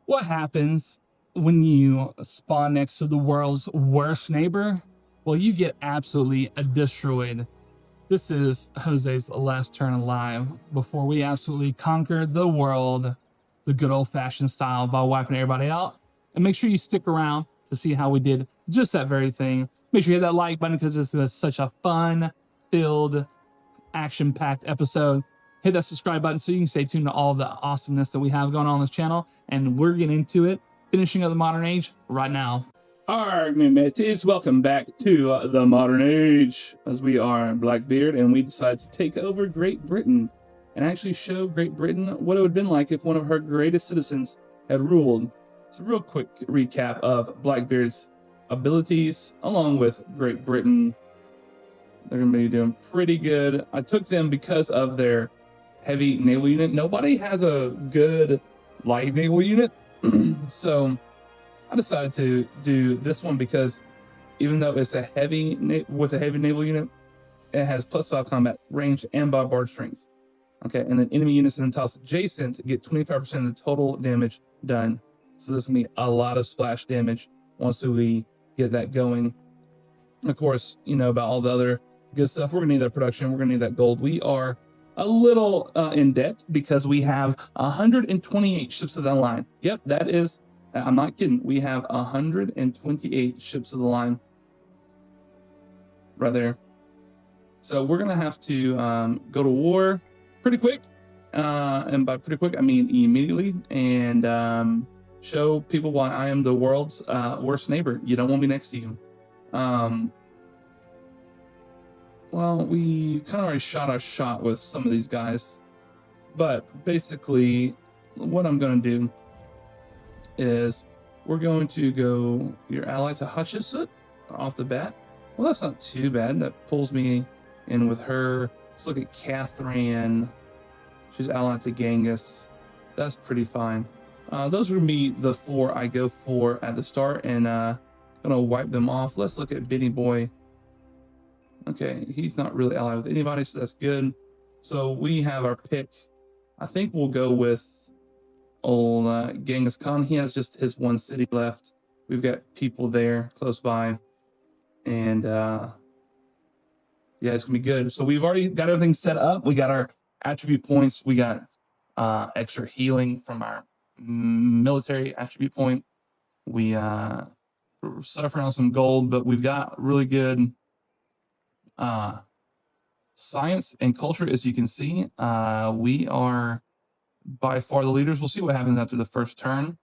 What happens when you spawn next to the world's worst neighbor? Well, you get absolutely destroyed. This is Jose's last turn alive before we absolutely conquered the world the good old-fashioned style by wiping everybody out. And make sure you stick around to see how we did just that very thing. Make sure you hit that like button because this is such a fun-filled, action-packed episode. Hit that subscribe button so you can stay tuned to all the awesomeness that we have going on this channel. And we're getting into it, finishing up the modern age right now. Alright, my mateys, welcome back to the modern age, as we are Blackbeard, and we decided to take over Great Britain and actually show Great Britain what it would have been like if one of her greatest citizens had ruled. So, real quick recap of Blackbeard's abilities along with Great Britain. They're going to be doing pretty good. I took them because of their heavy naval unit. Nobody has a good light naval unit, so I decided to do this one because even though it's a heavy naval unit, it has +5 combat range and bombard strength. Okay, and then enemy units and tiles adjacent get 25% of the total damage done. So this is gonna be a lot of splash damage once we get that going. Of course, you know about all the other good stuff. We're gonna need that production. We're gonna need that gold. We are a little in debt because we have 128 ships of that line. Yep, that is. I'm not kidding. We have 128 ships of the line right there. So we're going to have to go to war pretty quick. And by pretty quick, I mean immediately. And show people why I am the world's worst neighbor. You don't want me next to you. Well, we kind of already shot our shot with some of these guys. But basically, what I'm going to do is we're going to go your ally to Hatshepsut off the bat. Well, that's not too bad. That pulls me in with her. Let's look at Catherine. She's allied to Genghis. That's pretty fine. Those are going to be the 4 I go for at the start, and going to wipe them off. Let's look at Benny Boy. Okay, he's not really allied with anybody, so that's good. So we have our pick. I think we'll go with old Genghis Khan. He has just his one city left. We've got people there close by, and yeah, it's gonna be good. So we've already got everything set up. We got our attribute points. We got extra healing from our military attribute point. We suffering on some gold, but we've got really good science and culture, as you can see. We are by far the leaders. We'll see what happens after the first turn,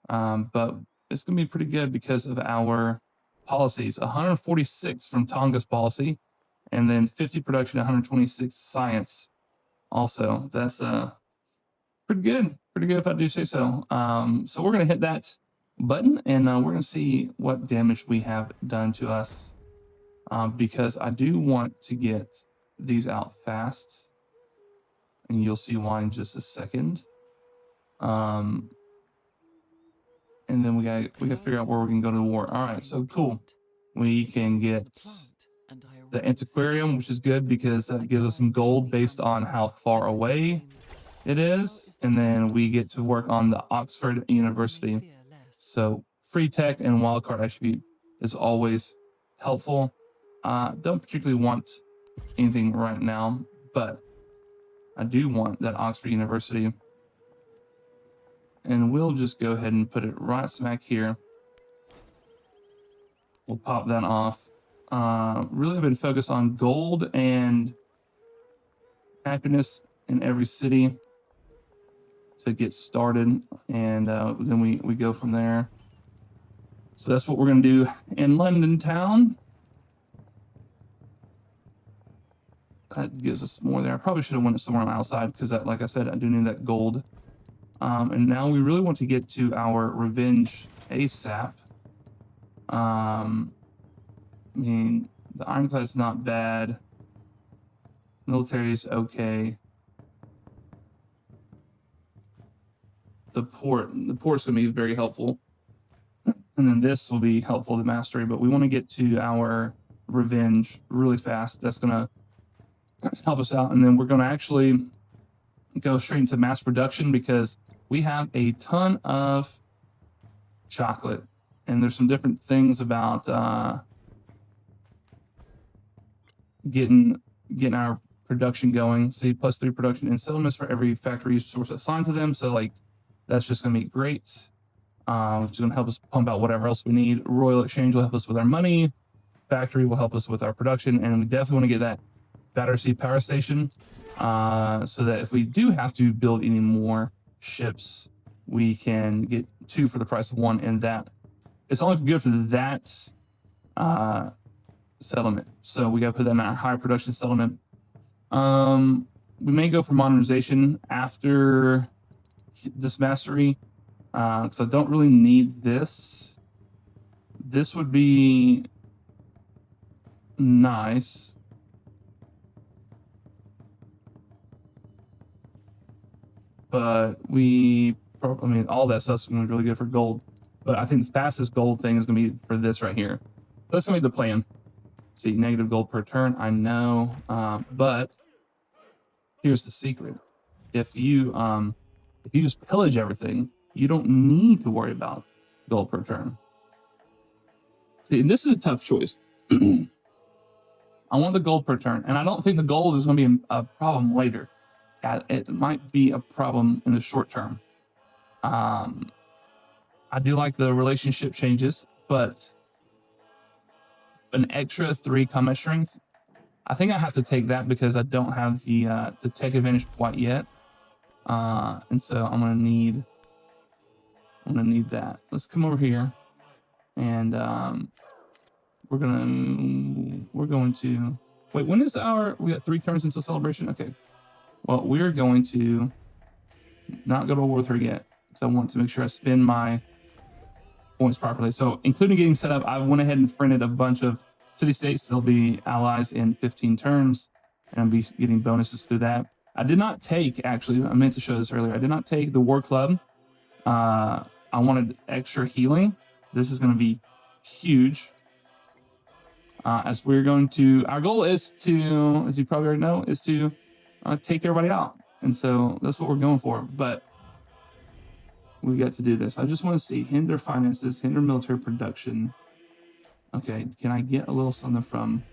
but it's going to be pretty good because of our policies. 146 from Tonga's policy, and then 50 production, 126 science. Also, that's pretty good if I do say so. So we're going to hit that button, and we're going to see what damage we have done to us, because I do want to get these out fast. And you'll see why in just a second. And then we gotta figure out where we can go to war. All right, so cool. We can get the antiquarium, which is good because that gives us some gold based on how far away it is. And then we get to work on the Oxford University. So free tech and wildcard attribute is always helpful. Don't particularly want anything right now, but I do want that Oxford University, and we'll just go ahead and put it right smack here. We'll pop that off. Really been focused on gold and happiness in every city to get started, and then we go from there. So that's what we're going to do in London town. That gives us more there. I probably should have went somewhere outside because, like I said, I do need that gold. And now we really want to get to our revenge ASAP. I mean, the ironclad is not bad. Military is okay. The port's going to be very helpful. And then this will be helpful to mastery, but we want to get to our revenge really fast. That's going to help us out, and then we're going to actually go straight into mass production because we have a ton of chocolate. And there's some different things about getting our production going. See, +3 production and settlements for every factory source assigned to them. So like that's just gonna be great. It's gonna help us pump out whatever else we need. Royal Exchange will help us with our money. Factory will help us with our production, and we definitely want to get that Battersea Power Station, so that if we do have to build any more ships, we can get 2 for the price of 1, and that it's only good for that settlement. So we got to put that in our higher production settlement. We may go for modernization after this mastery, because I don't really need this. This would be nice. But I mean, all that stuff's going to be really good for gold. But I think the fastest gold thing is going to be for this right here. That's going to be the plan. See, negative gold per turn, I know. But here's the secret. If you just pillage everything, you don't need to worry about gold per turn. See, and this is a tough choice. I want the gold per turn, and I don't think the gold is going to be a problem later. It might be a problem in the short term. I do like the relationship changes, but an extra 3 combat strength, I think I have to take that because I don't have the tech advantage quite yet. And so I'm gonna need that. Let's come over here, and we're going to wait. When is we got 3 turns until celebration? Okay. Well, we're going to not go to war with her yet because I want to make sure I spend my points properly. So, including getting set up, I went ahead and printed a bunch of city-states. They'll be allies in 15 turns, and I'll be getting bonuses through that. I did not take, actually, I meant to show this earlier. I did not take the War Club. I wanted extra healing. This is going to be huge. As we're going to, our goal is to, as you probably already know, is to take everybody out. And so that's what we're going for. But we got to do this. I just want to see hinder finances, hinder military production. Okay, can I get a little something from?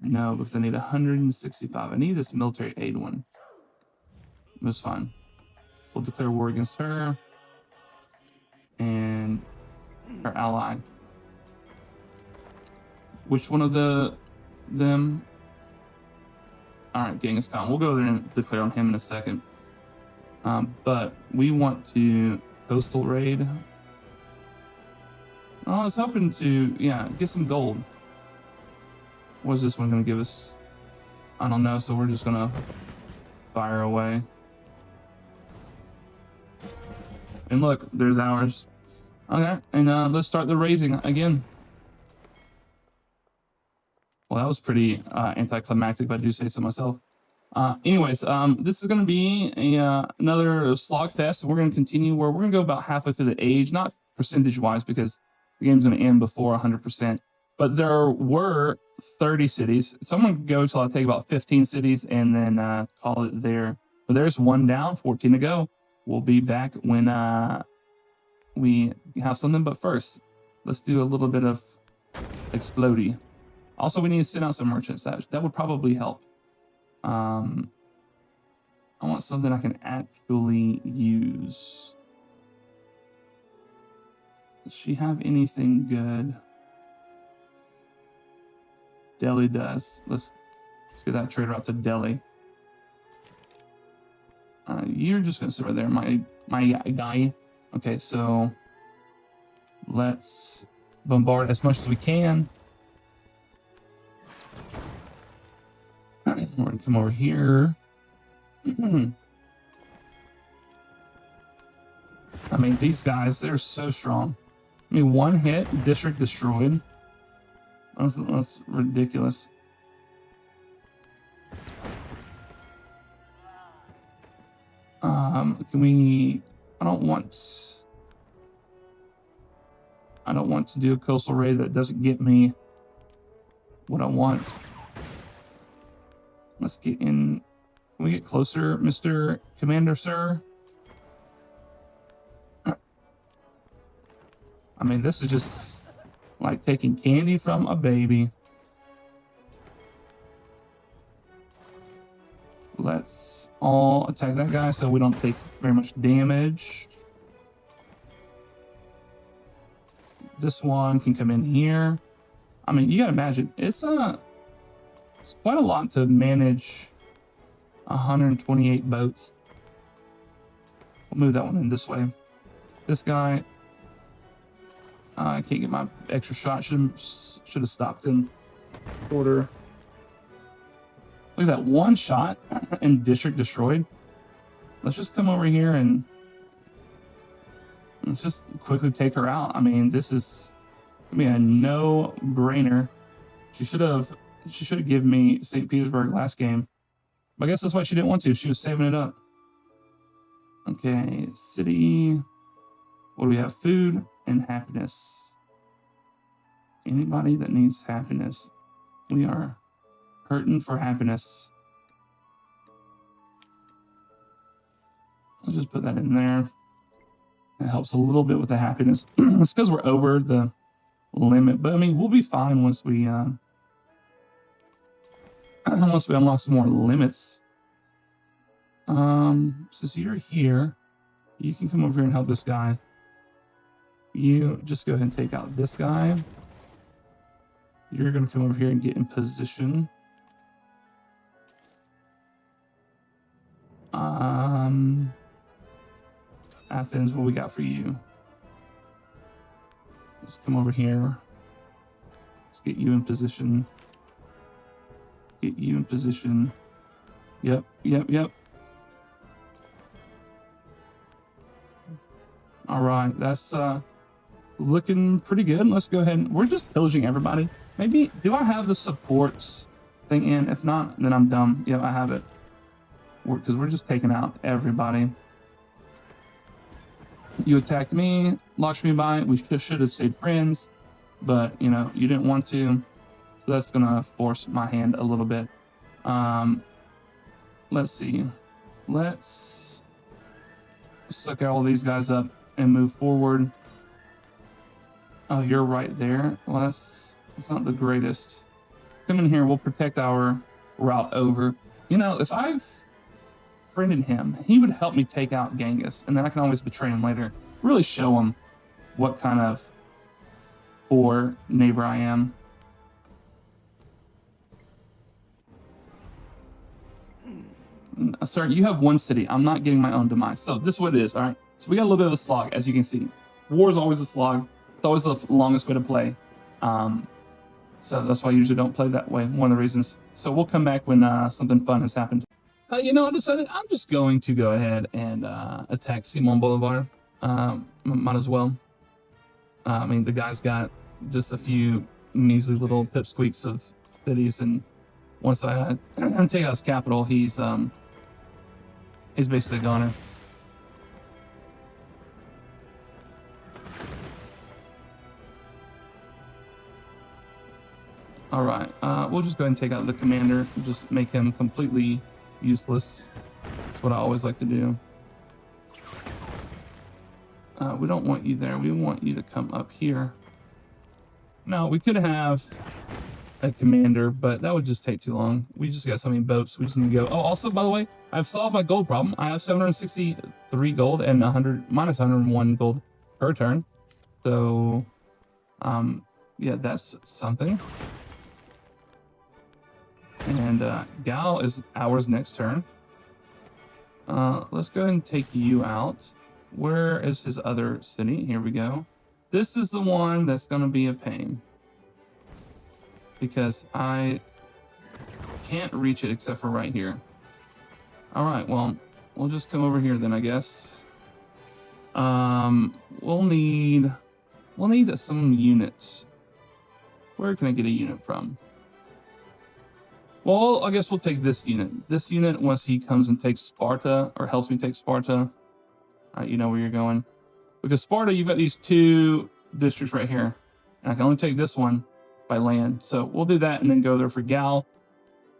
No, because I need 165. I need this military aid one. That's fine. We'll declare war against her and her ally. Which one of them? All right, Genghis Khan. We'll go there and declare on him in a second. But we want to coastal raid. Oh, I was hoping to, get some gold. What is this one going to give us? I don't know, so we're just going to fire away. And look, there's ours. Okay, and let's start the raising again. Well, that was pretty anticlimactic, if I do say so myself. Anyways, this is going to be another slog fest. We're going to continue where we're going to go about halfway through the age, not percentage-wise, because the game's going to end before 100%. But there were 30 cities, so I'm going to go till I take about 15 cities and then call it there. But there's 1 down, 14 to go. We'll be back when we have something. But first, let's do a little bit of explodey. Also, we need to send out some merchants. That would probably help. I want something I can actually use. Does she have anything good? Delhi does. Let's get that trader out to Delhi. You're just gonna sit right there, my guy. Okay, so let's bombard as much as we can. We're gonna come over here. I mean, these guys, they're so strong. I mean, 1 hit, district destroyed. That's ridiculous. Can we? I don't want to do a coastal raid that doesn't get me what I want. Let's get in. Can we get closer, Mr. Commander, sir? I mean, this is just like taking candy from a baby. Let's all attack that guy so we don't take very much damage. This one can come in here. I mean, you gotta imagine, it's quite a lot to manage 128 boats. We'll move that one in this way. This guy, I can't get my extra shot. Should have stopped in order. Look at that, one shot and district destroyed. Let's just come over here and let's just quickly take her out. I mean, this is gonna be a no-brainer. She should have given me St. Petersburg last game. But I guess that's why she didn't want to. She was saving it up. Okay, city. What do we have? Food and happiness. Anybody that needs happiness. We are hurting for happiness. I'll just put that in there. It helps a little bit with the happiness. It's because we're over the limit, but I mean, we'll be fine once we unlock some more limits. Since you're here, you can come over here and help this guy. You just go ahead and take out this guy. You're gonna come over here and get in position. Athens, what we got for you? Let's come over here. Let's get you in position. Get you in position. Yep. All right, that's looking pretty good. Let's go ahead and we're just pillaging everybody. Maybe, do I have the supports thing in? If not, then I'm dumb. Yeah, I have it. Because we're just taking out everybody. You attacked me, launched me by. We should have stayed friends, but you know, you didn't want to. So that's gonna force my hand a little bit. Let's see. Let's suck all these guys up and move forward. Oh, you're right there. Well, that's not the greatest. Come in here, we'll protect our route over. You know, if I've friended him, he would help me take out Genghis, and then I can always betray him later. Really show him what kind of poor neighbor I am. Sir, you have one city. I'm not getting my own demise. So this is what it is, all right? So we got a little bit of a slog, as you can see. War is always a slog. It's always the longest way to play. So that's why I usually don't play that way, one of the reasons. So we'll come back when something fun has happened. You know, I decided I'm just going to go ahead and attack Simon Bolivar. Might as well. I mean, the guy's got just a few measly little pipsqueaks of cities, and once I take out his capital, he's basically a goner. All right, we'll just go ahead and take out the commander, just make him completely useless. That's what I always like to do. We don't want you there. We want you to come up here. No, we could have a commander, but that would just take too long. We just got so many boats. We just need to go. Oh, also, by the way, I've solved my gold problem. I have 763 gold and minus 101 gold per turn. So, yeah, that's something. And Gal is ours next turn. Let's go ahead and take you out. Where is his other city? Here we go. This is the one that's going to be a pain, because I can't reach it except for right here. All right, well, we'll just come over here then, I guess. We'll need some units. Where can I get a unit from? Well, I guess we'll take this unit. This unit, once he comes and takes Sparta, or helps me take Sparta. All right, you know where you're going. Because Sparta, you've got these two districts right here. And I can only take this one by land. So we'll do that and then go there for Gal.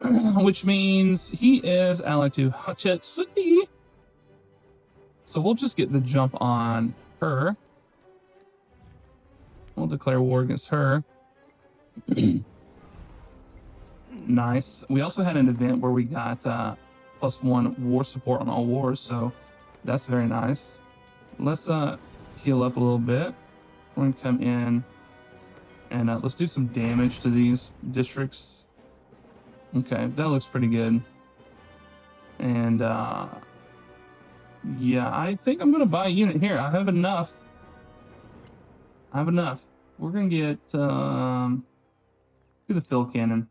Which means he is allied to Hatshepsut. So we'll just get the jump on her. We'll declare war against her. Nice. We also had an event where we got +1 war support on all wars, so that's very nice. Let's heal up a little bit. We're gonna come in and let's do some damage to these districts. Okay, that looks pretty good. And yeah, I think I'm gonna buy a unit here. I have enough. We're gonna get the field cannon.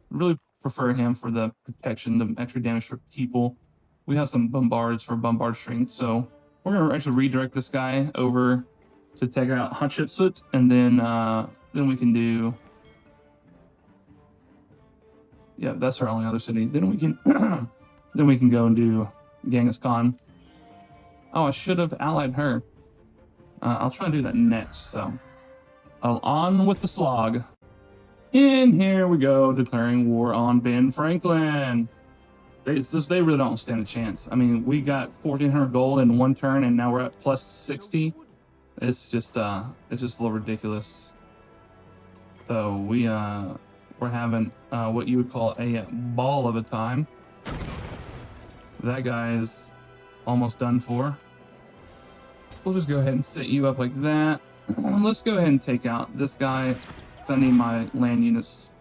Really prefer him for the protection, the extra damage for people. We have some bombards for bombard strength, so we're gonna actually redirect this guy over to take out Hatshepsut, and then we can do. Yeah, that's our only other city. Then we can then we can go and do Genghis Khan. Oh, I should have allied her. I'll try to do that next. So, on with the slog. And here we go, declaring war on Ben Franklin. They really don't stand a chance. I mean, we got 1,400 gold in one turn, and now we're at +60. It's just a little ridiculous. So we're having what you would call a ball of a time. That guy is almost done for. We'll just go ahead and set you up like that. Let's go ahead and take out this guy, because I need my land units.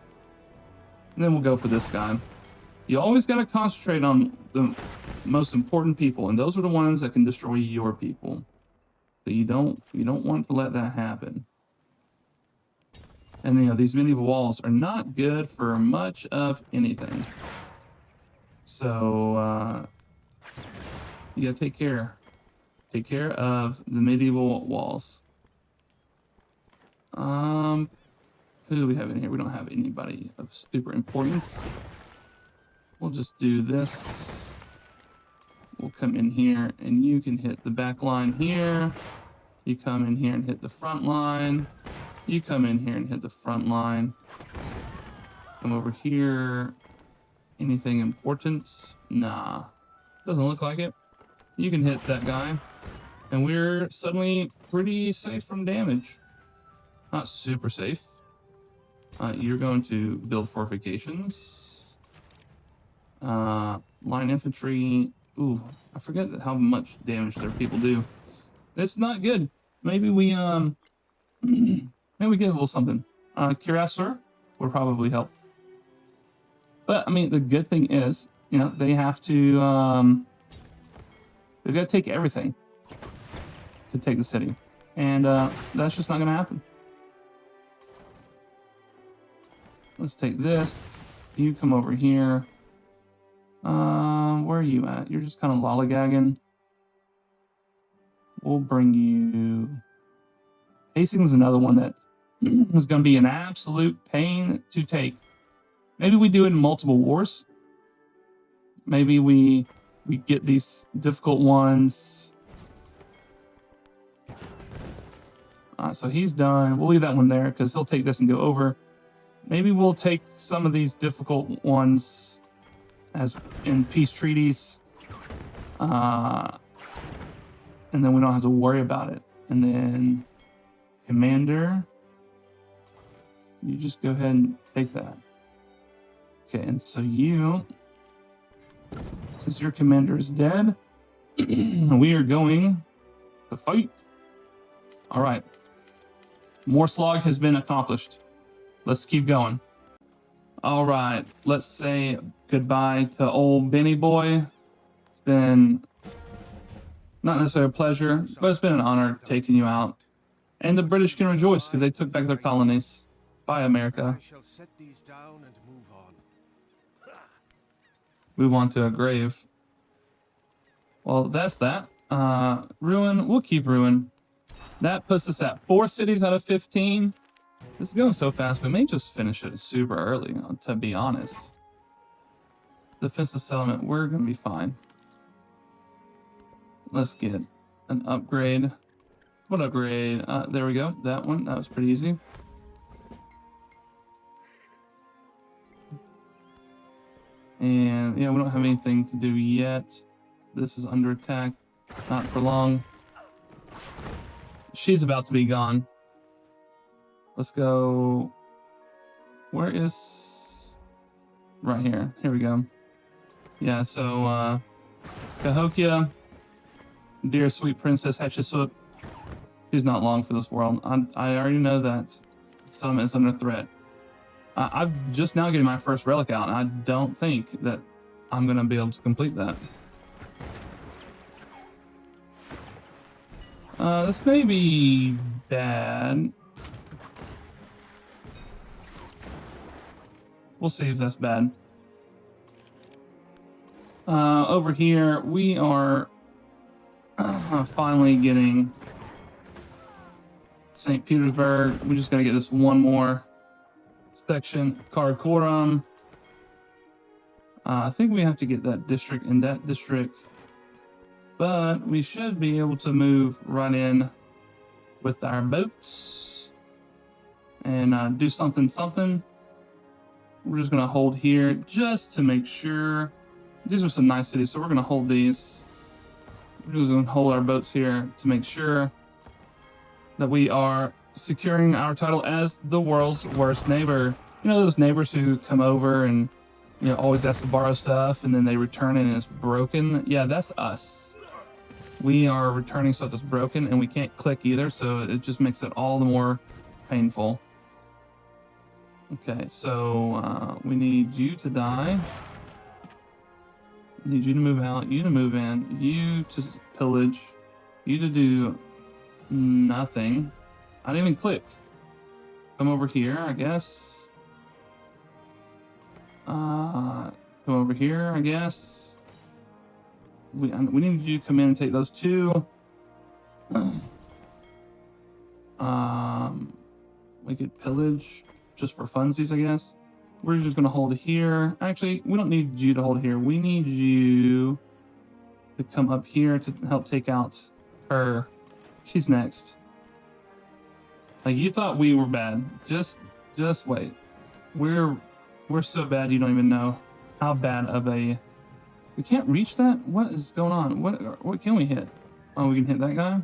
And then we'll go for this guy. You always got to concentrate on the most important people, and those are the ones that can destroy your people. So you don't want to let that happen. And you know, these medieval walls are not good for much of anything. So you gotta take care of the medieval walls. Who do we have in here? We don't have anybody of super importance. We'll just do this. We'll come in here, and you can hit the back line here. You come in here and hit the front line. You come in here and hit the front line. Come over here. Anything important? Nah. Doesn't look like it. You can hit that guy. And we're suddenly pretty safe from damage. Not super safe. You're going to build fortifications. Line infantry. Ooh, I forget how much damage their people do. It's not good. Maybe we maybe we get a little something. Cuirassier would probably help. But I mean, the good thing is, you know, they have to they've got to take everything to take the city, and that's just not going to happen. Let's take this. You come over here. Where are you at? You're just kind of lollygagging. We'll bring you. Hastings is another one that is going to be an absolute pain to take. Maybe we do it in multiple wars. Maybe we get these difficult ones. So he's done. We'll leave that one there because he'll take this and go over. Maybe we'll take some of these difficult ones as in peace treaties. And then we don't have to worry about it. And then commander, you just go ahead and take that. Okay, and so you, since your commander is dead, we are going to fight. All right. More slog has been accomplished. Let's keep going. All right, let's say goodbye to old Benny boy. It's been not necessarily a pleasure, but it's been an honor taking you out. And the British can rejoice because they took back their colonies. Bye, America. I shall set these down and move on. Move on to a grave. Well, that's that. Ruin, we'll keep Ruin. That puts us at 4 cities out of 15. This is going so fast, we may just finish it super early, to be honest. Defensive settlement, we're going to be fine. Let's get an upgrade. What upgrade? There we go. That one, that was pretty easy. And yeah, we don't have anything to do yet. This is under attack. Not for long. She's about to be gone. Let's go. Where is... Right here. Here we go. Yeah, so, Cahokia, dear sweet Princess Hatshepsut, she's not long for this world. I already know that some is under threat. I'm just now getting my first relic out, and I don't think that I'm going to be able to complete that. This may be bad. We'll see if that's bad. Over here, we are finally getting St. Petersburg. We just gotta get this one more section. Karakoram. I think we have to get that district and that district. But we should be able to move right in with our boats and do something. We're just gonna hold here just to make sure. These are some nice cities, so we're gonna hold these. We're just gonna hold our boats here to make sure that we are securing our title as the world's worst neighbor. You know those neighbors who come over and always ask to borrow stuff and then they return it and it's broken? Yeah, that's us. We are returning stuff that's broken and we can't click either, so it just makes it all the more painful. Okay, so we need you to die. Need you to move out, you to move in, you to pillage, you to do nothing. I didn't even click. Come over here, I guess. Come over here, I guess. We need you to come in and take those two. We could pillage just for funsies, I guess. We're just gonna hold here. Actually, we don't need you to hold here. We need you to come up here to help take out her. She's next. Like, you thought we were bad. Just wait. We're so bad you don't even know how bad of a... We can't reach that? What is going on? What can we hit? Oh, we can hit that guy?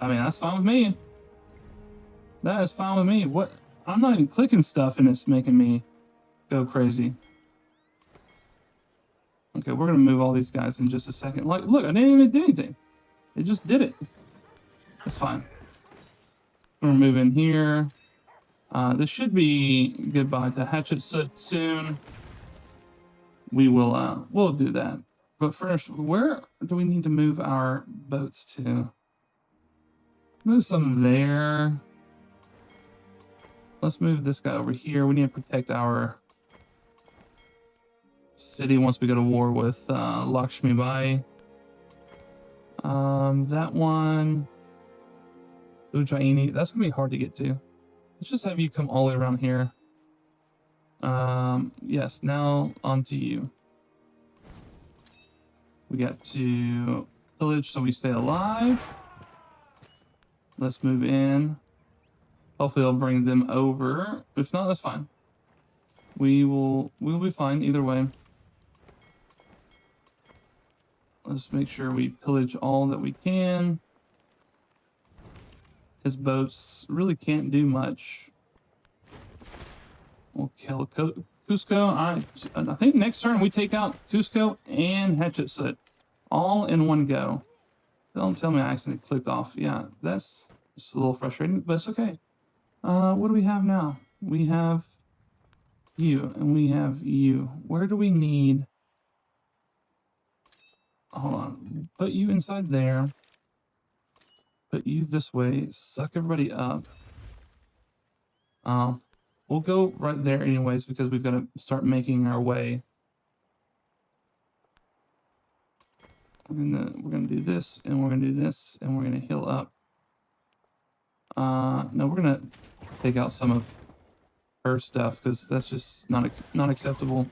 I mean, that's fine with me. That is fine with me. What? I'm not even clicking stuff and it's making me go crazy. Okay, we're gonna move all these guys in just a second. Like, look, I didn't even do anything. It just did it. That's fine. We're gonna move in here. This should be goodbye to Hatshepsut soon. We will, we'll do that. But first, where do we need to move our boats to? Move some there. Let's move this guy over here. We need to protect our city once we go to war with Lakshmi Bai. That one, Ujjaini, that's gonna be hard to get to. Let's just have you come all the way around here. Yes, now onto you. We got to pillage so we stay alive. Let's move in. Hopefully I'll bring them over. If not, that's fine. We'll be fine either way. Let's make sure we pillage all that we can. His boats really can't do much. We'll kill Cusco. I think next turn we take out Cusco and Hatshepsut all in one go. Don't tell me I accidentally clicked off. Yeah, that's just a little frustrating, but it's okay. What do we have now? We have you and we have you. Where do we need? Hold on. Put you inside there. Put you this way. Suck everybody up. We'll go right there anyways because we've got to start making our way. We're gonna do this and we're gonna do this and we're gonna heal up. No, we're gonna take out some of her stuff because that's just not acceptable.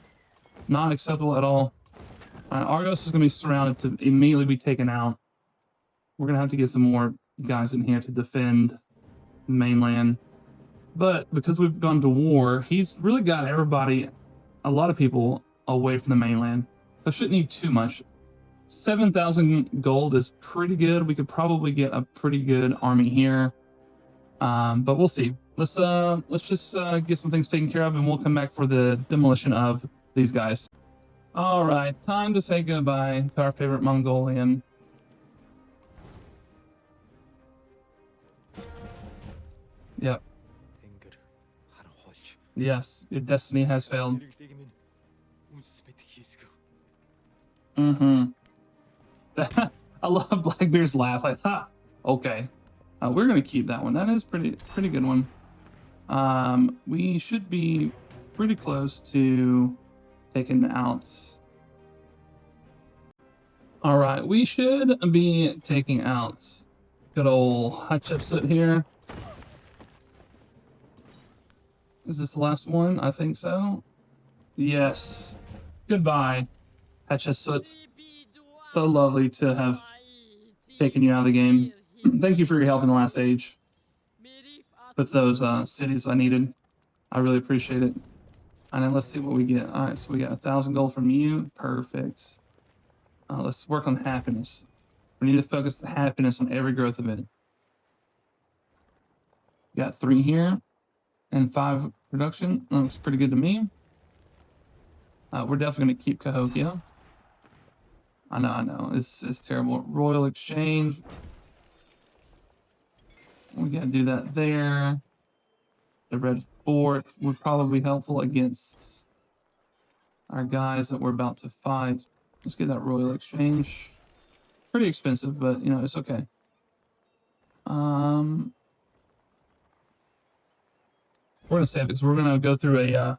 Not acceptable at all. All right, Argos is gonna be surrounded to immediately be taken out. We're gonna have to get some more guys in here to defend the mainland. But because we've gone to war, he's really got everybody, a lot of people, away from the mainland. So shouldn't need too much. 7,000 gold is pretty good. We could probably get a pretty good army here. But we'll see. let's just get some things taken care of, and we'll come back for the demolition of these guys. All right, time to say goodbye to our favorite Mongolian. Yep. Yes, your destiny has failed. Mm-hmm. I love Blackbeard's laugh. Like, ha, okay. We're gonna keep that one. That is pretty good one. We should be pretty close to taking out. All right, we should be taking out good old Hatshepsut here. Is this the last one? I think so. Yes. Goodbye, Hatshepsut. So lovely to have taken you out of the game. Thank you for your help in the last age with those cities I needed. I really appreciate it. And then let's see what we get. All right, so we got 1,000 gold from you. Perfect. Let's work on happiness. We need to focus the happiness on every growth of it. Got 3 here and 5 production. That looks pretty good to me. We're definitely going to keep Cahokia. I know. This is terrible. Royal Exchange. We got to do that there. The Red Fort would probably be helpful against our guys that we're about to fight. Let's get that Royal Exchange. Pretty expensive, but, you know, it's okay. We're going to save it because we're going to go through a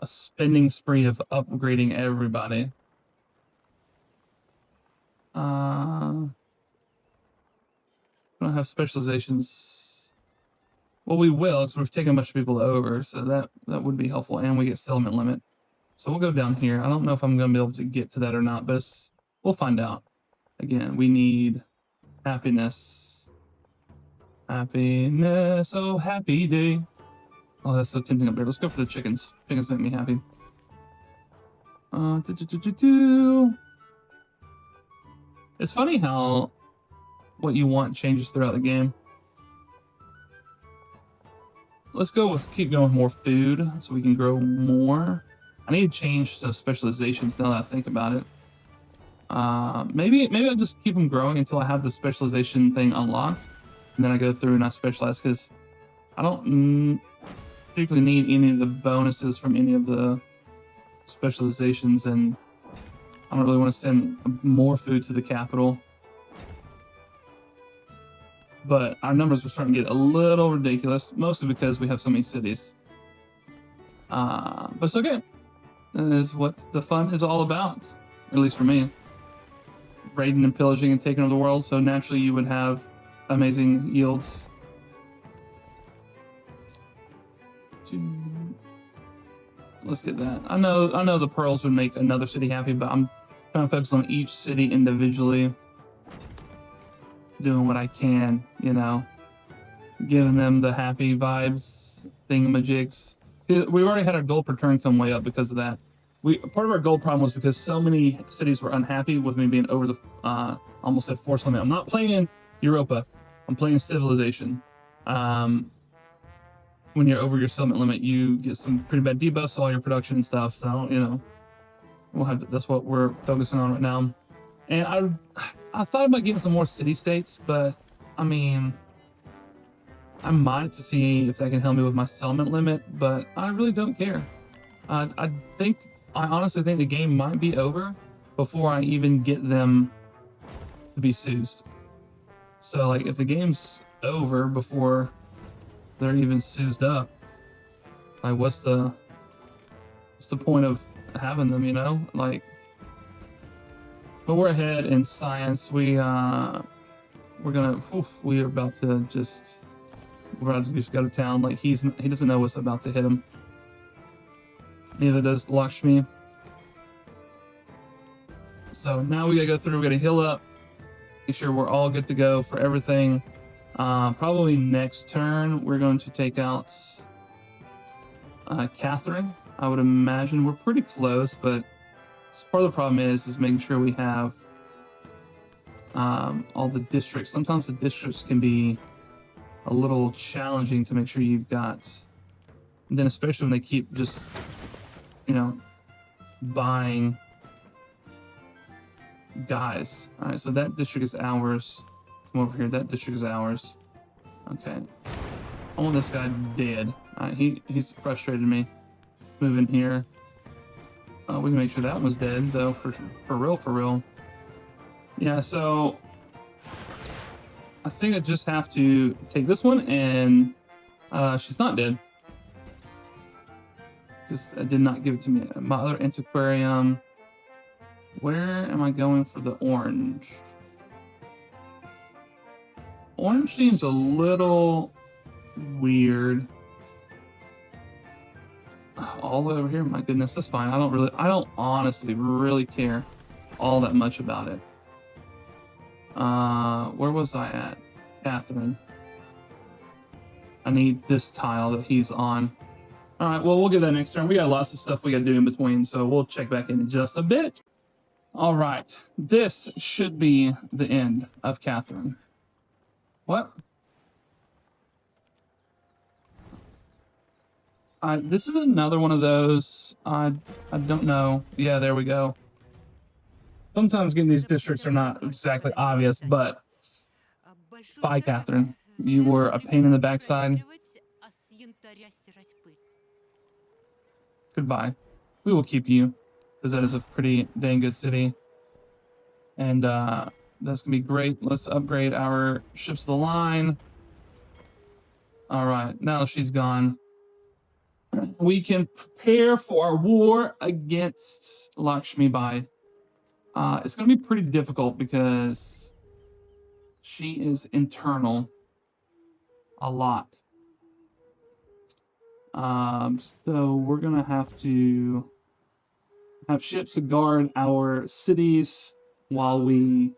spending spree of upgrading everybody. We don't have specializations. Well, we will because we've taken a bunch of people over, so that would be helpful. And we get settlement limit. So we'll go down here. I don't know if I'm going to be able to get to that or not, but we'll find out. Again, we need happiness. Happiness, oh happy day. Oh, that's so tempting up there. Let's go for the chickens. Chickens make me happy. It's funny how what you want changes throughout the game. Let's keep going with more food so we can grow more. I need to change the specializations now that I think about it. Maybe I'll just keep them growing until I have the specialization thing unlocked, and then I go through and I specialize because I don't particularly need any of the bonuses from any of the specializations, and I don't really want to send more food to the capital. But our numbers are starting to get a little ridiculous, mostly because we have so many cities. But it's okay. That is what the fun is all about, at least for me. Raiding and pillaging and taking over the world, so naturally you would have amazing yields. Let's get that. I know the pearls would make another city happy, but I'm trying to focus on each city individually. Doing what I can, you know. Giving them the happy vibes, thingamajigs. See, we already had our gold per turn come way up because of that. Part of our gold problem was because so many cities were unhappy with me being over the almost at force limit. I'm not playing Europa. I'm playing Civilization. When you're over your settlement limit, you get some pretty bad debuffs to all your production and stuff. So, you know, that's what we're focusing on right now. And I thought about getting some more city-states, but, I mean, I might to see if that can help me with my settlement limit, but I really don't care. I honestly think the game might be over before I even get them to be seused. So, like, if the game's over before they're even seused up, like, what's the point of having them, you know? Like, but we're ahead in science. We are about to just go to town. Like, he doesn't know what's about to hit him. Neither does Lakshmi. So now we gotta go through. We gotta heal up. Make sure we're all good to go for everything. Probably next turn we're going to take out Catherine. I would imagine we're pretty close, but part of the problem is making sure we have all the districts. Sometimes the districts can be a little challenging to make sure you've got. And then especially when they keep just, you know, buying guys. All right, so that district is ours. Come over here. That district is ours. Okay. I want this guy dead. All right, he's frustrated me. Move in here. We can make sure that one was dead, though, for real, for real. Yeah, so I think I just have to take this one, and she's not dead. Just I did not give it to me. My other antiquarium. Where am I going for the orange? Orange seems a little weird. All the way over here, my goodness, that's fine. I don't honestly really care all that much about it. Where was I at? Catherine. I need this tile that he's on. All right, well, we'll get that next turn. We got lots of stuff we got to do in between, so we'll check back in just a bit. All right, this should be the end of Catherine. What? This is another one of those. I don't know. Yeah, there we go. Sometimes getting these districts are not exactly obvious, but bye, Catherine. You were a pain in the backside. Goodbye. We will keep you, because that is a pretty dang good city. And that's going to be great. Let's upgrade our ships of the line. All right, now she's gone. We can prepare for our war against Lakshmi Bai. It's going to be pretty difficult because she is internal a lot. So we're going to have ships to guard our cities while we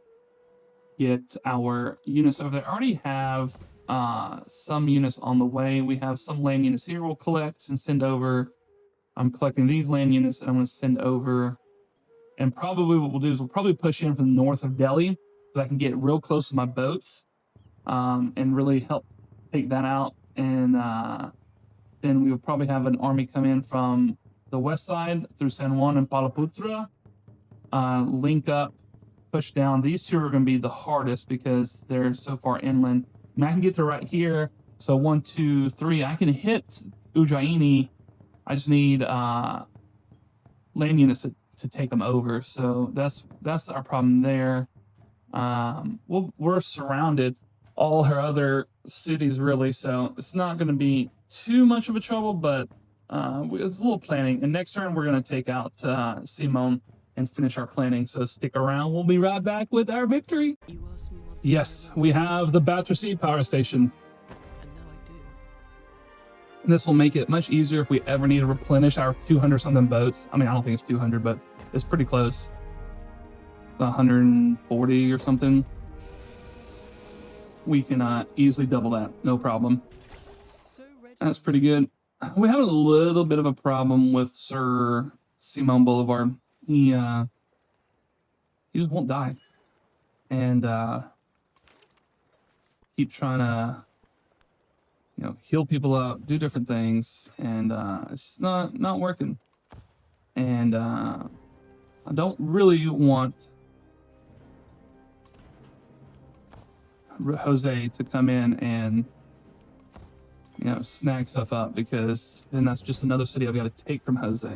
get our units over there. I already have some units on the way. We have some land units here we'll collect and send over. I'm collecting these land units and I'm going to send over. And probably what we'll do is we'll probably push in from the north of Delhi so I can get real close with my boats and really help take that out. And then we will probably have an army come in from the west side through San Juan and Palaputra, link up, push down. These two are going to be the hardest because they're so far inland. And I can get to right here. So 1, 2, 3. I can hit Ujjaini. I just need land units to take them over. So that's our problem there. We're surrounded, all her other cities really. So it's not going to be too much of a trouble, but it's a little planning. And next turn we're going to take out Simone and finish our planning. So stick around. We'll be right back with our victory. Yes, we have the Battersea Power Station. This will make it much easier if we ever need to replenish our 200-something boats. I mean, I don't think it's 200, but it's pretty close. 140 or something. We can easily double that, no problem. That's pretty good. We have a little bit of a problem with Sir Simon Boulevard. He just won't die. And keep trying to, heal people up, do different things, and it's just not working. And I don't really want Jose to come in and snag stuff up, because then that's just another city I've got to take from Jose.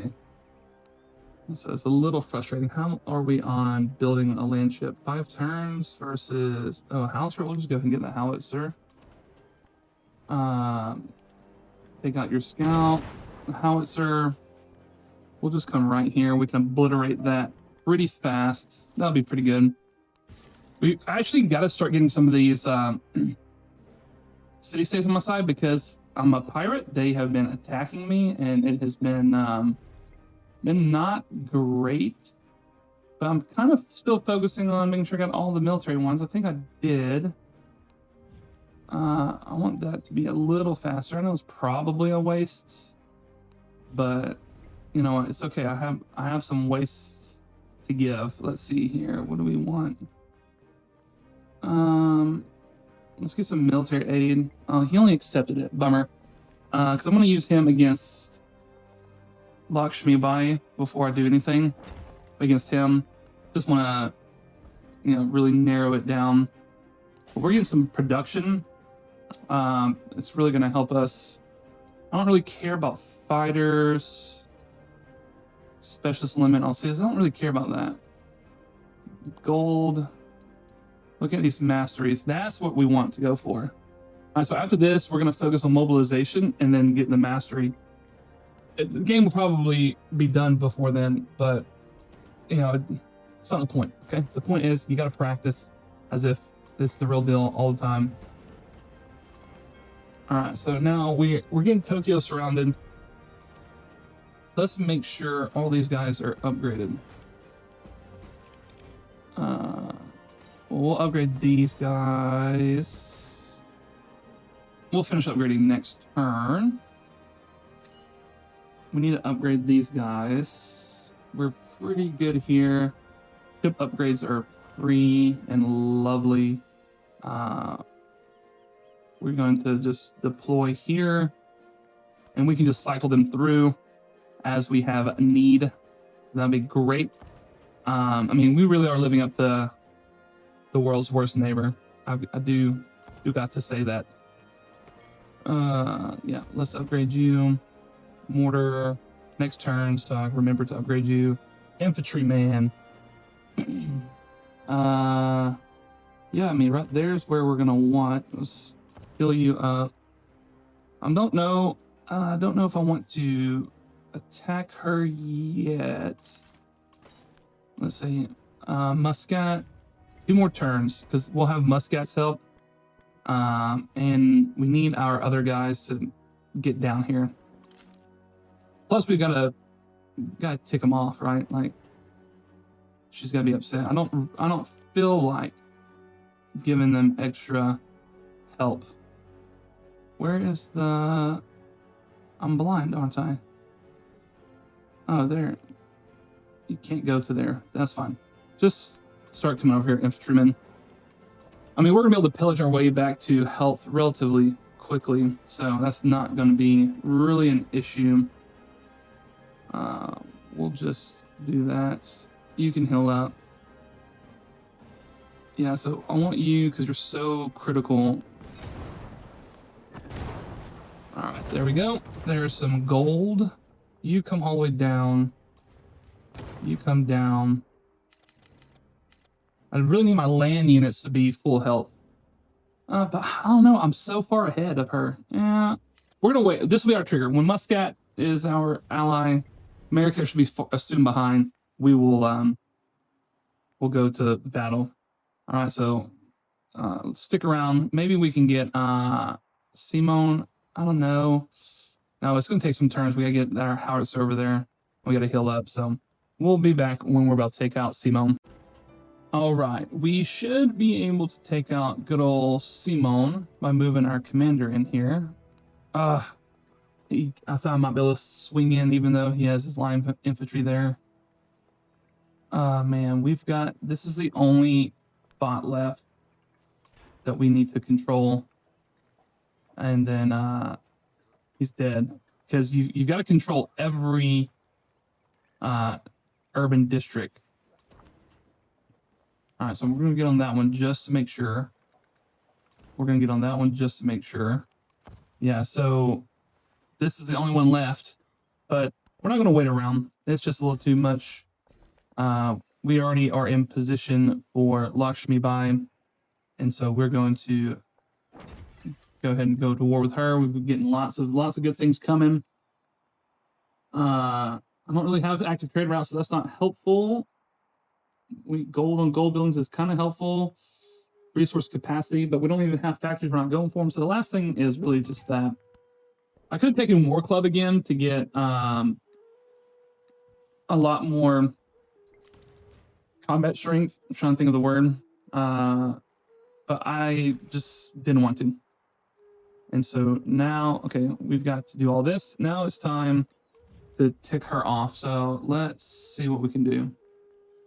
So it's a little frustrating. How are we on building a land ship? 5 turns versus howitzer. We'll just go ahead and get the howitzer. Take out your scout, howitzer. We'll just come right here. We can obliterate that pretty fast. That'll be pretty good. We actually got to start getting some of these city states on my side, because I'm a pirate. They have been attacking me, and it has been not great. But I'm kind of still focusing on making sure I got all the military ones. I think I did. I want that to be a little faster. I know it's probably a waste, but it's okay. I have some wastes to give. Let's see here. What do we want? Let's get some military aid. Oh, he only accepted it. Bummer. Because I'm going to use him against Lakshmi Bai before I do anything against him. Just want to, you know, really narrow it down. But we're getting some production. It's really going to help us. I don't really care about fighters. Specialist limit, I'll say this. I don't really care about that. Gold. Look at these masteries. That's what we want to go for. All right, so after this, we're going to focus on mobilization and then get the mastery. The game will probably be done before then, but, you know, it's not the point, okay? The point is you got to practice as if it's the real deal all the time. All right, so now we're getting Tokyo surrounded. Let's make sure all these guys are upgraded. We'll upgrade these guys. We'll finish upgrading next turn. We need to upgrade these guys. We're pretty good here. Ship upgrades are free and lovely. We're going to just deploy here, and we can just cycle them through as we have a need. That'd be great. I mean, we really are living up to the world's worst neighbor. I do got to say that. Yeah, let's upgrade you. Mortar next turn, so I remember to upgrade you. Infantryman. Yeah, I mean, right there's where we're gonna want. Let's fill you up. I don't know if I want to attack her yet. Let's see. Muscat. 2 more turns, because we'll have Muscat's help. And we need our other guys to get down here. Plus, we gotta tick them off, right? Like, she's gotta be upset. I don't feel like giving them extra help. Where is the? I'm blind, aren't I? Oh, there. You can't go to there. That's fine. Just start coming over here, infantrymen. I mean, we're gonna be able to pillage our way back to health relatively quickly, so that's not gonna be really an issue. We'll just do that. You can heal up. Yeah, so I want you, because you're so critical. All right, there we go. There's some gold. You come all the way down. You come down. I really need my land units to be full health. But I don't know. I'm so far ahead of her. Yeah, we're gonna wait. This will be our trigger. When Muscat is our ally, America should be soon behind. We will we'll go to battle. All right, so stick around. Maybe we can get Simone. I don't know. No, it's gonna take some turns. We gotta get our howitzer over there. We gotta heal up. So we'll be back when we're about to take out Simone. All right, we should be able to take out good old Simone by moving our commander in here. I thought I might be able to swing in even though he has his line infantry there. Man, this is the only bot left that we need to control. And then he's dead. Because you've got to control every urban district. All right, so we're going to get on that one just to make sure. Yeah, so this is the only one left, but we're not going to wait around. It's just a little too much. We already are in position for Lakshmi Bai, and so we're going to go ahead and go to war with her. We've been getting lots of good things coming. I don't really have active trade routes, so that's not helpful. Gold on gold buildings is kind of helpful. Resource capacity, but we don't even have factories we're not going for them. So the last thing is really just that. I could have taken War Club again to get a lot more combat strength. I'm trying to think of the word. But I just didn't want to. And so now, okay, we've got to do all this. Now it's time to tick her off. So let's see what we can do.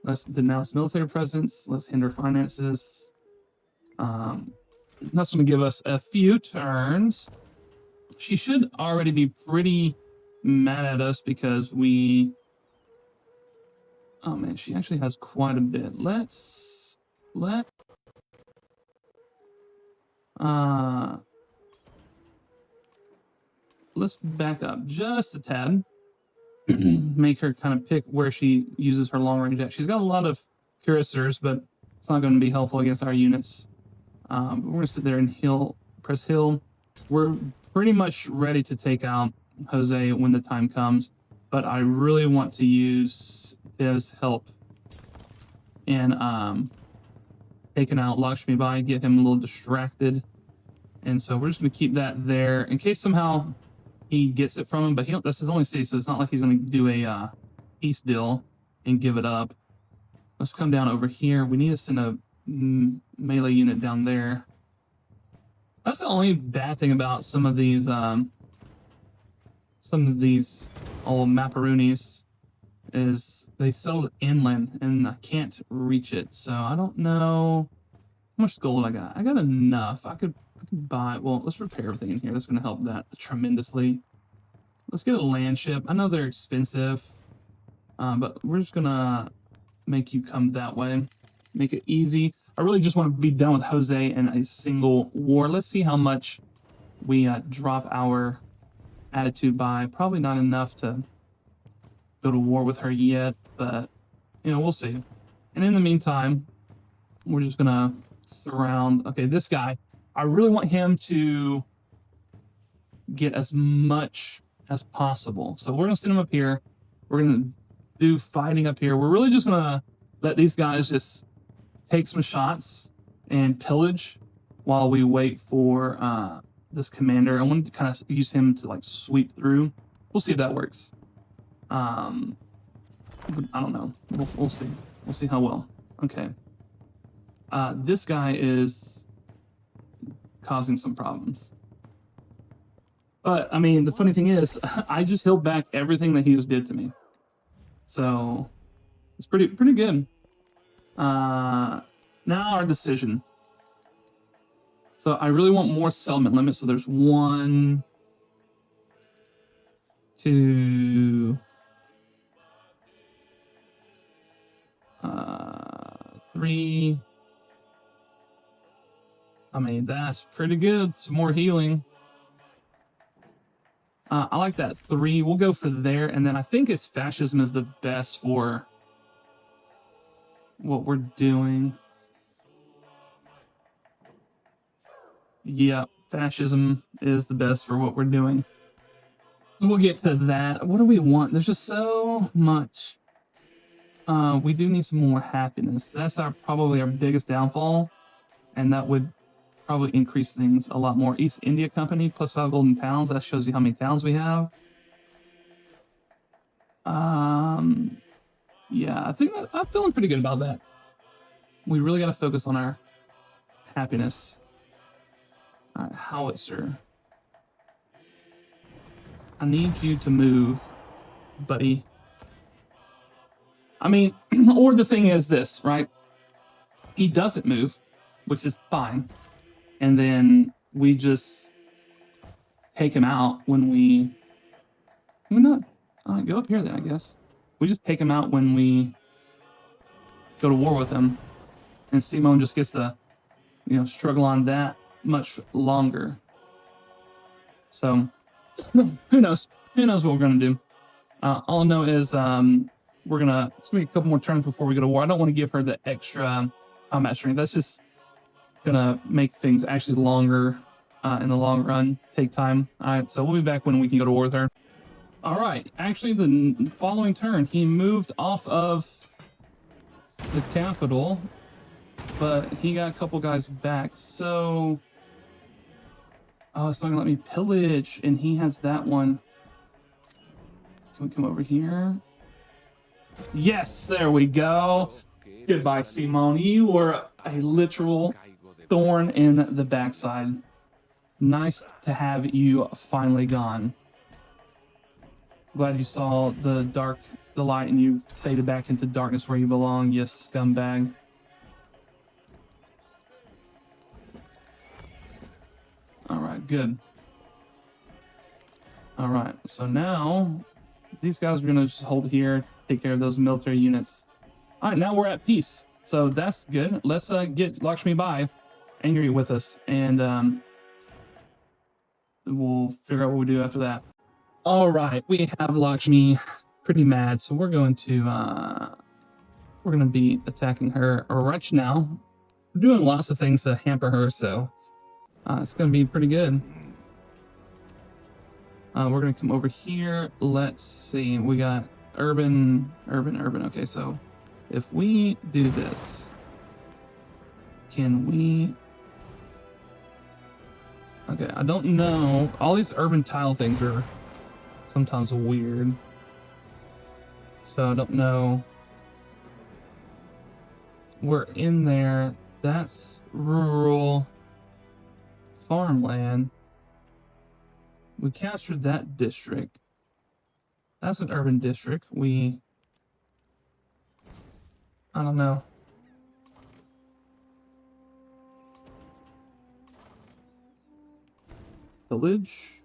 Let's denounce military presence. Let's hinder finances. That's going to give us a few turns. She should already be pretty mad at us because we... Oh man, she actually has quite a bit. Let's back up just a tad. Make her kind of pick where she uses her long range at. She's got a lot of cuirassiers, but it's not going to be helpful against our units. We're going to sit there and press hill. We're pretty much ready to take out Jose when the time comes, but I really want to use his help in taking out Lakshmi Bai, get him a little distracted. And so we're just going to keep that there in case somehow he gets it from him, but that's his only city, so it's not like he's going to do a peace deal and give it up. Let's come down over here. We need to send a melee unit down there. That's the only bad thing about some of these old Maparoonies is they settle inland and I can't reach it. So I don't know how much gold I got. I got enough. I could buy. Well, let's repair everything in here. That's going to help that tremendously. Let's get a land ship. I know they're expensive, but we're just gonna make you come that way. Make it easy. I really just want to be done with Jose in a single war. Let's see how much we drop our attitude by. Probably not enough to go to war with her yet, but you know, we'll see. And in the meantime, we're just gonna surround. Okay, this guy. I really want him to get as much as possible. So we're gonna send him up here. We're gonna do fighting up here. We're really just gonna let these guys just take some shots and pillage while we wait for this commander. I want to kind of use him to like sweep through. We'll see if that works. I don't know. We'll see. We'll see how well. Okay. This guy is causing some problems. But, I mean, the funny thing is, I just held back everything that he just did to me. So, it's pretty good. Now our decision. So, I really want more settlement limits. So, there's 1, 2, 3. I mean, that's pretty good. Some more healing. I like that 3. We'll go for there. And then I think it's fascism is the best for what we're doing. Yeah, fascism is the best for what we're doing. We'll get to that. What do we want? There's just so much. We do need some more happiness. That's probably our biggest downfall. And that would probably increase things a lot more. East India Company, +5 golden towns. That shows you how many towns we have. Yeah, I think I'm feeling pretty good about that. We really got to focus on our happiness. All right, howitzer. I need you to move, buddy. I mean, or the thing is this, right? He doesn't move, which is fine. And then we just take him out when we not go up here then, I guess. We just take him out when we go to war with him. And Simone just gets to, struggle on that much longer. So, who knows? Who knows what we're going to do? All I know is we're going to make a couple more turns before we go to war. I don't want to give her the extra combat strength. That's just gonna make things actually longer in the long run, take time. All right, so we'll be back when we can go to war with her. All right, actually the following turn, he moved off of the capital, but he got a couple guys back. So, it's not gonna let me pillage, and he has that one. Can we come over here? Yes, there we go. Goodbye, Simone. You were a literal thorn in the backside. Nice to have you finally gone. Glad you saw the light and you faded back into darkness where you belong, you scumbag. good. All right, so now these guys are gonna just hold here, take care of those military units. All right, now we're at peace, so that's good. Let's get Lakshmi Bai angry with us, and we'll figure out what we do after that. All right, we have Lakshmi pretty mad, so we're going to be attacking her right now. We're doing lots of things to hamper her, so it's gonna be pretty good. We're gonna come over here. Let's see, we got urban. Okay, so if we do this, can we? Okay, I don't know. All these urban tile things are sometimes weird, so I don't know. We're in there. That's rural farmland. We captured that district. That's an urban district. I don't know. Village?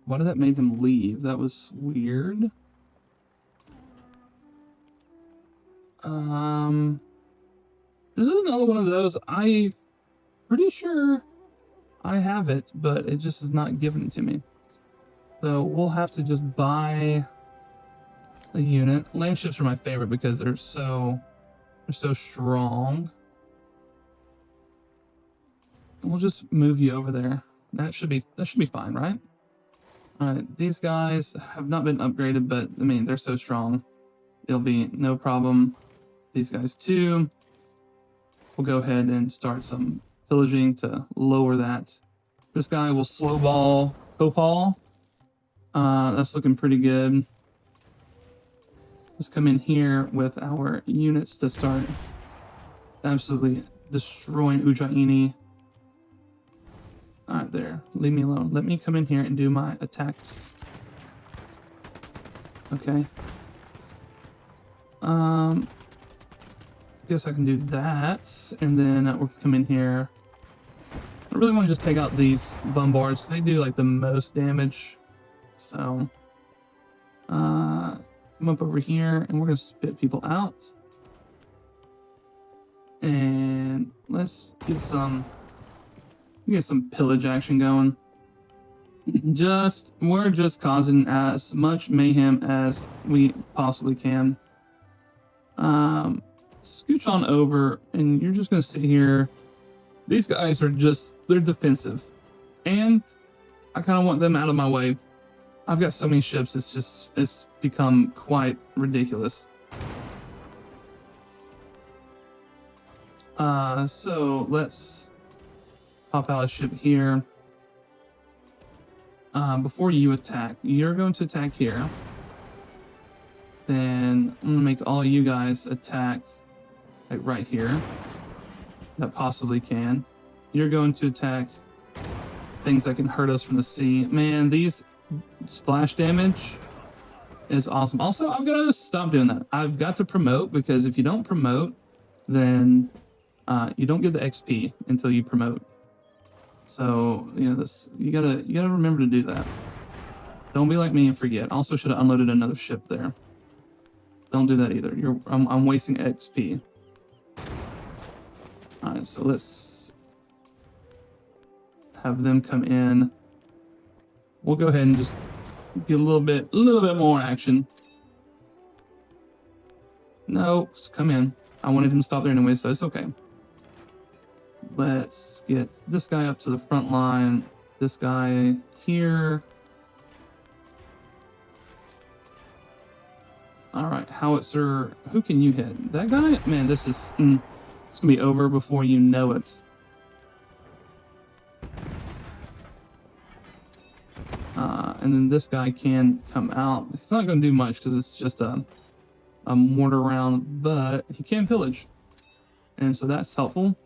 Why did that make him leave? That was weird. This is another one of those. I'm pretty sure I have it, but it just is not given it to me. So we'll have to just buy a unit. Land ships are my favorite because they're so strong. And we'll just move you over there. That should be fine, right? All right, these guys have not been upgraded, but I mean they're so strong. It'll be no problem. These guys too. We'll go ahead and start some pillaging to lower that. This guy will slow ball Copal. That's looking pretty good. Let's come in here with our units to start absolutely destroying Ujjaini. All right, there. Leave me alone. Let me come in here and do my attacks. Okay. Guess I can do that, and then we'll come in here. I really want to just take out these bombards because they do like the most damage. So, come up over here, and we're gonna spit people out, and let's get some pillage action going. We're just causing as much mayhem as we possibly can. Scooch on over, and you're just gonna sit here. These guys are they're defensive, and I kind of want them out of my way. I've got so many ships, it's become quite ridiculous. So let's pop out a ship here. Before you attack, you're going to attack here. Then I'm gonna make all you guys attack like right here. That possibly can. You're going to attack things that can hurt us from the sea. Man, these splash damage is awesome. Also, I've got to stop doing that. I've got to promote, because if you don't promote, then you don't get the XP until you promote. So you gotta remember to do that. Don't be like me and forget. Also, should have unloaded another ship there. Don't do that either. I'm wasting XP. All right, so let's have them come in. We'll go ahead and just get a little bit more action. No, just come in. I wanted him to stop there anyway, so it's okay. Let's get this guy up to the front line. This guy here. All right, howitzer. Who can you hit? That guy? Man, this is it's gonna be over before you know it. And then this guy can come out. He's not gonna do much because it's just a mortar round, but he can pillage, and so that's helpful.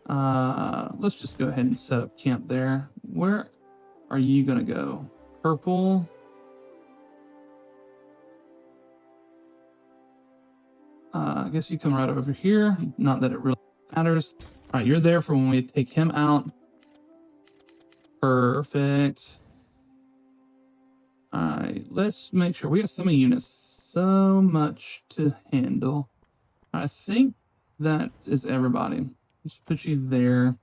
Let's just go ahead and set up camp there. Where are you gonna go? Purple. I guess you come right over here. Not that it really matters. All right, you're there for when we take him out. Perfect. All right, let's make sure we got so many units, so much to handle. I think that is everybody. Just put you there.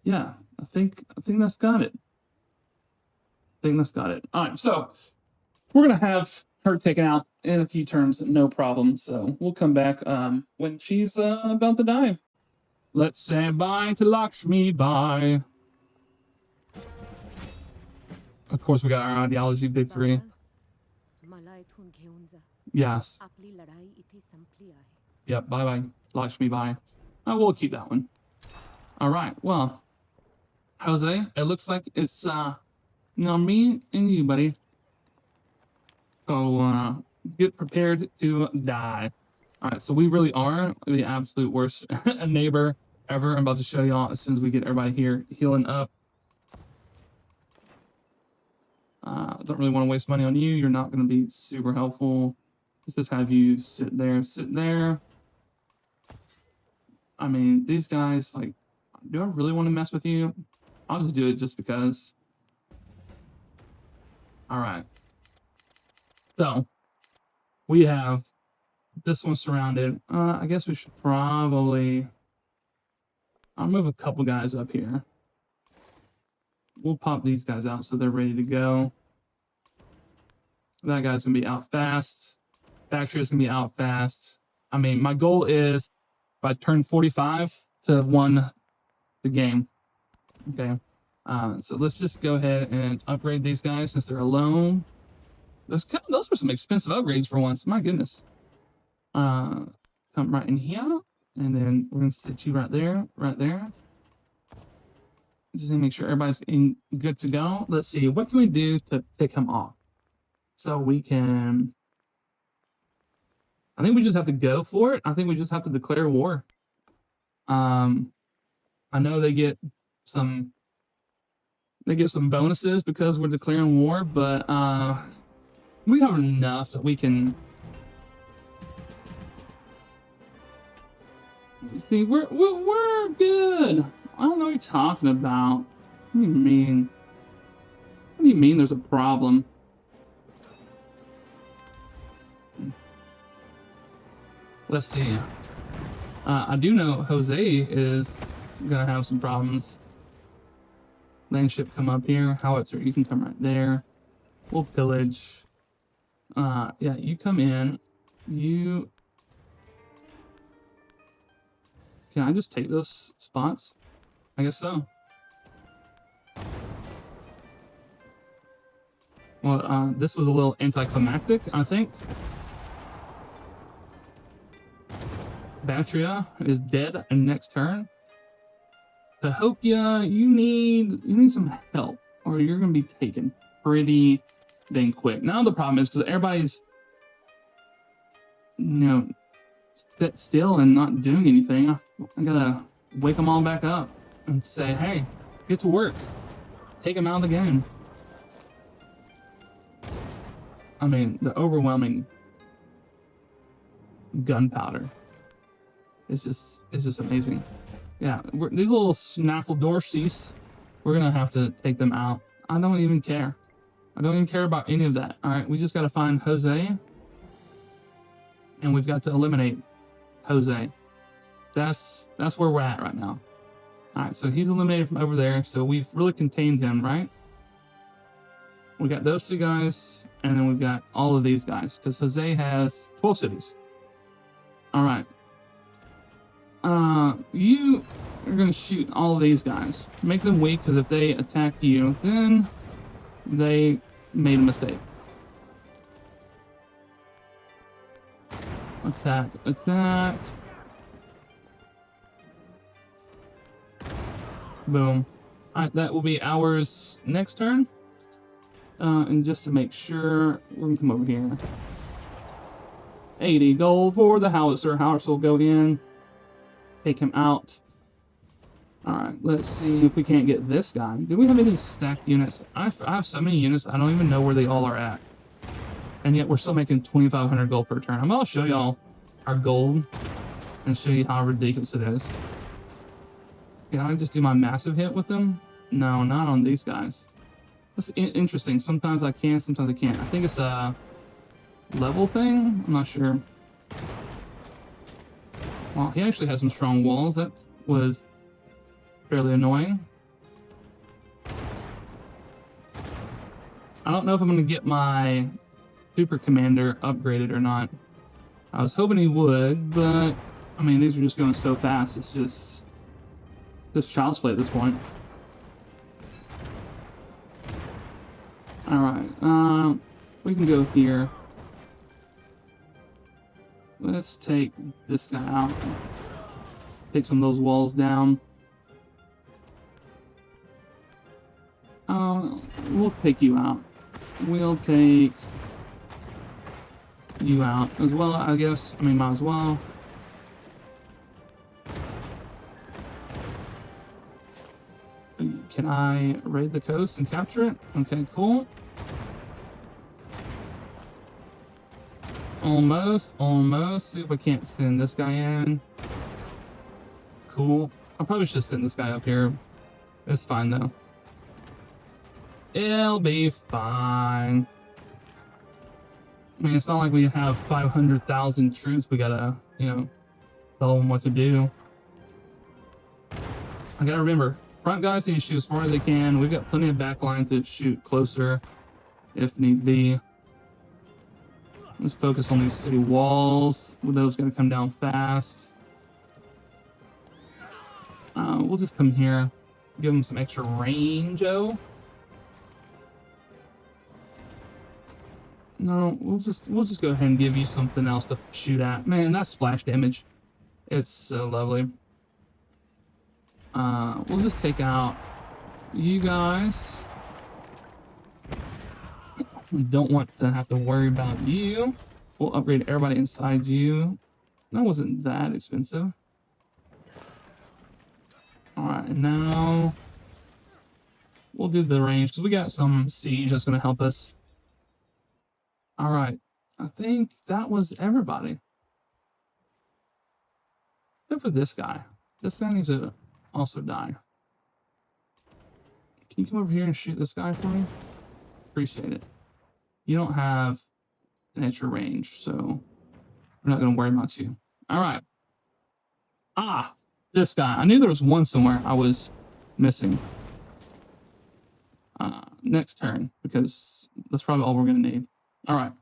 Yeah, I think that's got it. All right, so we're gonna have her taken out in a few turns, no problem. So we'll come back when she's about to die. Let's say bye to Lakshmi. Bye. Of course, we got our ideology victory. Yes. Yep. Bye bye, Lakshmi. Bye. We'll keep that one. All right. Well, Jose, it looks like it's me and you, buddy. So get prepared to die. All right. So we really are the absolute worst neighbor ever. I'm about to show y'all as soon as we get everybody here healing up. Don't really want to waste money on you. You're not going to be super helpful. Let's just have you sit there. I mean, these guys, like, do I really want to mess with you? I'll just do it just because. All right. So, we have this one surrounded. I guess we should probably... I'll move a couple guys up here. We'll pop these guys out so they're ready to go. That guy's going to be out fast. Factory's going to be out fast. I mean, my goal is by turn 45 to have won the game. Okay. So let's just go ahead and upgrade these guys since they're alone. Those were some expensive upgrades for once. My goodness. Come right in here. And then we're going to sit you right there. Just to make sure everybody's good to go. Let's see. What can we do to take him off? So we can... I think we just have to go for it. I think we just have to declare war. I know they get some bonuses because we're declaring war, but we have enough that we can... See, we're good. I don't know what you're talking about. What do you mean? What do you mean there's a problem? Let's see. I do know Jose is gonna have some problems. Landship, come up here. Howitzer, you can come right there. We'll pillage. Yeah, you come in. You... Can I just take those spots? I guess so. Well, this was a little anticlimactic, I think. Batria is dead next turn. Cahokia, you need some help, or you're gonna be taken pretty dang quick. Now the problem is because everybody's, sit still and not doing anything. I gotta wake them all back up and say, hey, get to work. Take them out of the game. I mean, the overwhelming gunpowder. It's just amazing. Yeah, these little snaffle dorsies, we're gonna have to take them out. I don't even care. I don't even care about any of that. All right, we just gotta find Jose, and we've got to eliminate Jose. That's where we're at right now. All right, so he's eliminated from over there. So we've really contained him, right? We got those two guys, and then we've got all of these guys because Jose has 12 cities. All right. You are gonna shoot all of these guys. Make them weak, because if they attack you, then they made a mistake. Attack. Boom. Alright, that will be ours next turn. And just to make sure, we're gonna come over here. 80 gold for the howitzer. Howitzer will go in. Take him out. Alright, let's see if we can't get this guy. Do we have any stacked units? I have so many units, I don't even know where they all are at. And yet we're still making 2,500 gold per turn. I'm going to show y'all our gold and show you how ridiculous it is. Can I just do my massive hit with them? No, not on these guys. That's interesting. Sometimes I can, sometimes I can't. I think it's a level thing? I'm not sure. Well, he actually has some strong walls. That was fairly annoying. I don't know if I'm going to get my Super Commander upgraded or not. I was hoping he would, but I mean, these are just going so fast. It's just child's play at this point. Alright, we can go here. Let's take this guy out. Take some of those walls down. We'll take you out. We'll take you out as well, I guess. I mean, might as well. Can I raid the coast and capture it? Okay, cool. Almost. See if I can't send this guy in. Cool. I probably should send this guy up here. It's fine, though. It'll be fine. I mean, it's not like we have 500,000 troops. We gotta, you know, tell them what to do. I gotta remember, front guys need to shoot as far as they can. We've got plenty of backline to shoot closer if need be. Let's focus on these city walls. Those gonna come down fast. We'll just come here, give them some extra range-o. No, we'll just go ahead and give you something else to shoot at. Man, that splash damage, it's so lovely. We'll just take out you guys. We don't want to have to worry about you. We'll upgrade everybody inside you. That wasn't that expensive. Alright, now we'll do the range because we got some siege that's going to help us. Alright, I think that was everybody. Except for this guy. This guy needs to also die. Can you come over here and shoot this guy for me? Appreciate it. You don't have an extra range, so we're not going to worry about you. Alright. This guy. I knew there was one somewhere I was missing. Next turn, because that's probably all we're going to need. Alright.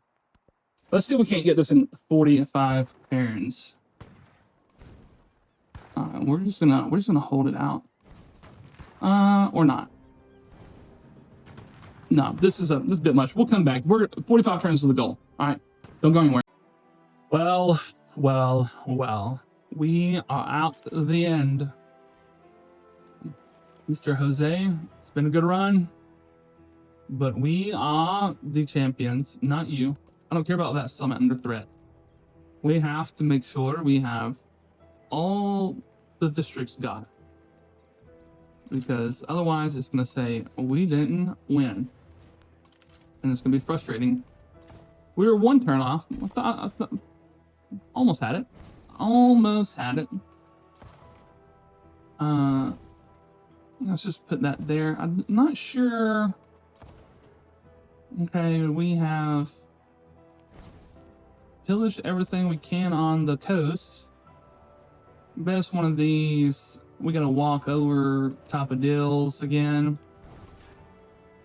Let's see if we can't get this in 45 turns. We're just gonna hold it out. Or not. No, this is a bit much. We'll come back. We're 45 turns to the goal. Alright. Don't go anywhere. Well. We are out to the end. Mr. Jose, it's been a good run. But we are the champions, not you. I don't care about that summit under threat. We have to make sure we have all the districts got. Because otherwise it's going to say, we didn't win. And it's going to be frustrating. We were one turn off. I thought, almost had it. Almost had it. Let's just put that there. I'm not sure. Okay, we have pillaged everything we can on the coast. Best one of these, we gotta walk over top of dills again.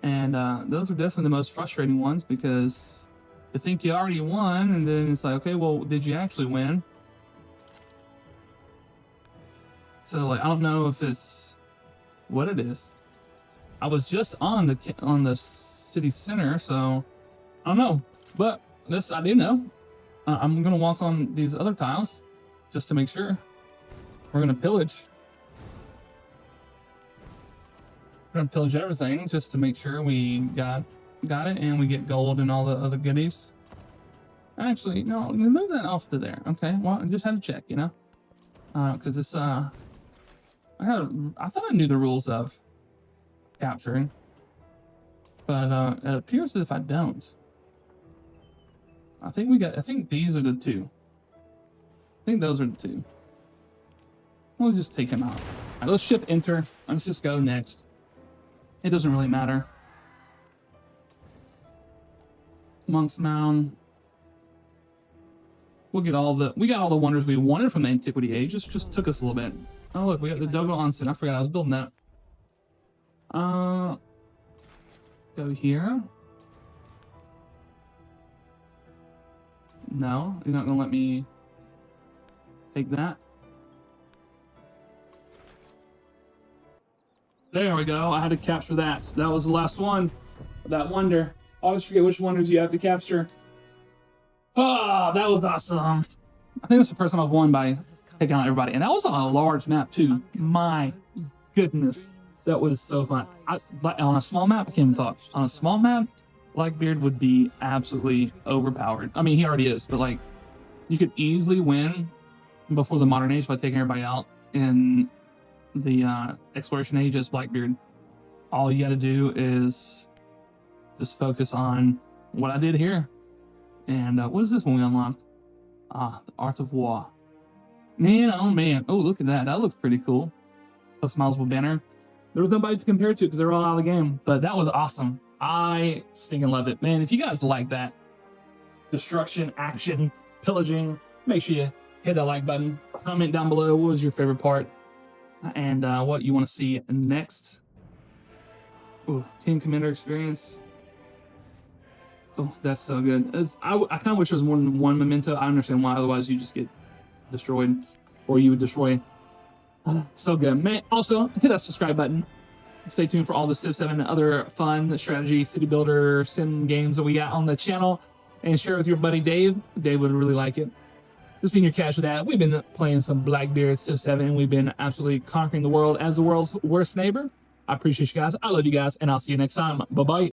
And those are definitely the most frustrating ones because you think you already won, and then it's like, okay, well, did you actually win? So, like, I don't know if it's what it is. I was just on the city center, so I don't know. But this I do know. I'm gonna walk on these other tiles just to make sure. We're gonna pillage. We're gonna pillage everything just to make sure we got it, and we get gold and all the other goodies. Actually, no, move that off to there. Okay, well, I just had to check, you know, because it's I thought I knew the rules of capturing, but it appears as if I don't. I think these are the two. I think those are the two. We'll just take him out. Right, let's shift enter. Let's just go next. It doesn't really matter. Monk's Mound. We got all the wonders we wanted from the Antiquity Age. Just took us a little bit. Oh look, we got the Dogo Onsen. I forgot I was building that. Go here. No, you're not gonna let me take that. There we go. I had to capture that. So that was the last one. That wonder. Always forget which wonders you have to capture. Ah, that was awesome. I think that's the first time I've won by taking out everybody. And that was on a large map too. My goodness. That was so fun. On a small map, I can't even talk. On a small map, Blackbeard would be absolutely overpowered. I mean, he already is, but like, you could easily win before the modern age by taking everybody out in the exploration age as Blackbeard. All you got to do is just focus on what I did here. And what is this one we unlocked? Ah, the Art of War. Man, oh man. Oh, look at that. That looks pretty cool. Customizable banner. There was nobody to compare it to because they're all out of the game. But that was awesome. I stinking loved it. Man, if you guys like that, destruction, action, pillaging, make sure you hit that like button. Comment down below what was your favorite part and what you want to see next. Ooh, Team Commander experience. Oh, that's so good. I kind of wish there was more than one memento. I understand why. Otherwise, you just get destroyed, or you would destroy. So good, man. Also, hit that subscribe button. Stay tuned for all the Civ 7 and other fun strategy, city builder, sim games that we got on the channel. And share it with your buddy Dave. Dave would really like it. This being your Casual Dad, we've been playing some Blackbeard Civ 7. We've been absolutely conquering the world as the world's worst neighbor. I appreciate you guys. I love you guys, and I'll see you next time. Bye-bye.